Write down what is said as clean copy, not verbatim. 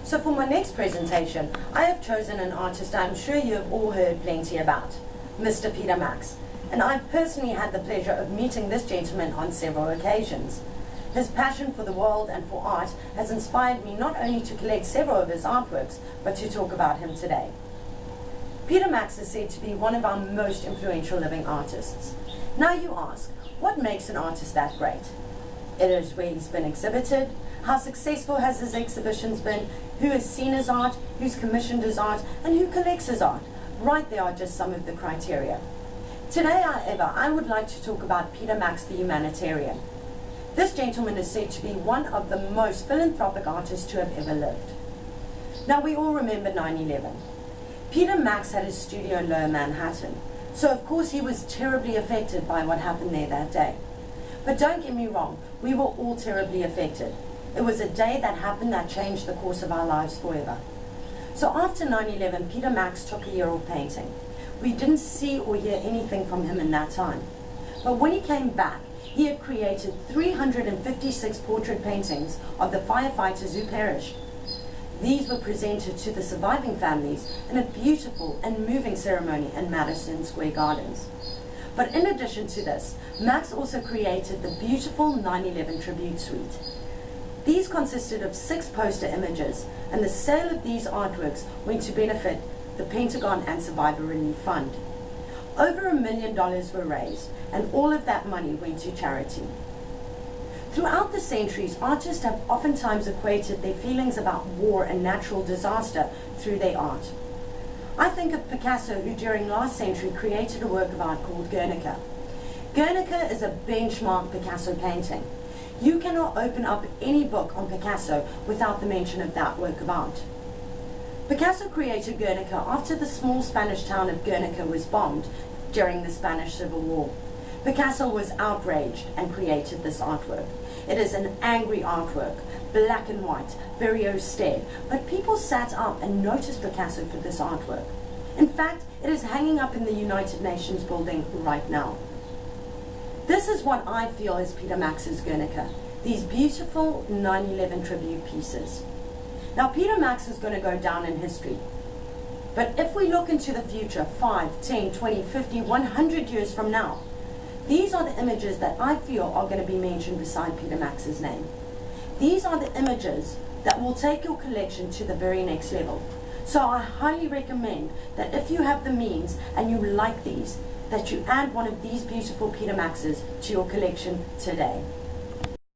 So for my next presentation, I have chosen an artist I'm sure you have all heard plenty about, Mr. PeterMax. And I've personally had the pleasure of meeting this gentleman on several occasions. His passion for the world and for art has inspired me not only to collect several of his artworks, but to talk about him today. PeterMax is said to be one of our most influential living artists. Now you ask, what makes an artist that great? It is where he's been exhibited, how successful has his exhibitions been, who has seen his art, who's commissioned his art, and who collects his art. Right there are just some of the criteria. Today, however, I would like to talk about PeterMax the humanitarian. This gentleman is said to be one of the most philanthropic artists to have ever lived. Now we all remember 9/11. PeterMax had his studio in Lower Manhattan, so of course he was terribly affected by what happened there that day. But don't get me wrong, we were all terribly affected. It was a day that happened that changed the course of our lives forever. So after 9/11, PeterMax took a year of painting. We didn't see or hear anything from him in that time. But when he came back, he had created 356 portrait paintings of the firefighters who perished. These were presented to the surviving families in a beautiful and moving ceremony in Madison Square Gardens. But in addition to this, Max also created the beautiful 9/11 tribute suite. These consisted of 6 poster images, and the sale of these artworks went to benefit the Pentagon and Survivor Relief Fund. Over $1 million were raised, and all of that money went to charity. Throughout the centuries, artists have oftentimes equated their feelings about war and natural disaster through their art. I think of Picasso, who during last century created a work of art called Guernica. Guernica is a benchmark Picasso painting. You cannot open up any book on Picasso without the mention of that work of art. Picasso created Guernica after the small Spanish town of Guernica was bombed during the Spanish Civil War. Picasso was outraged and created this artwork. It is an angry artwork, black and white, very austere, but people sat up and noticed Picasso for this artwork. In fact, it is hanging up in the United Nations building right now. This is what I feel is PeterMax's Guernica, these beautiful 9/11 tribute pieces. Now PeterMax is going to go down in history. But if we look into the future, 5, 10, 20, 50, 100 years from now, these are the images that I feel are going to be mentioned beside PeterMax's name. These are the images that will take your collection to the very next level. So I highly recommend that if you have the means and you like these, that you add one of these beautiful PeterMaxes to your collection today.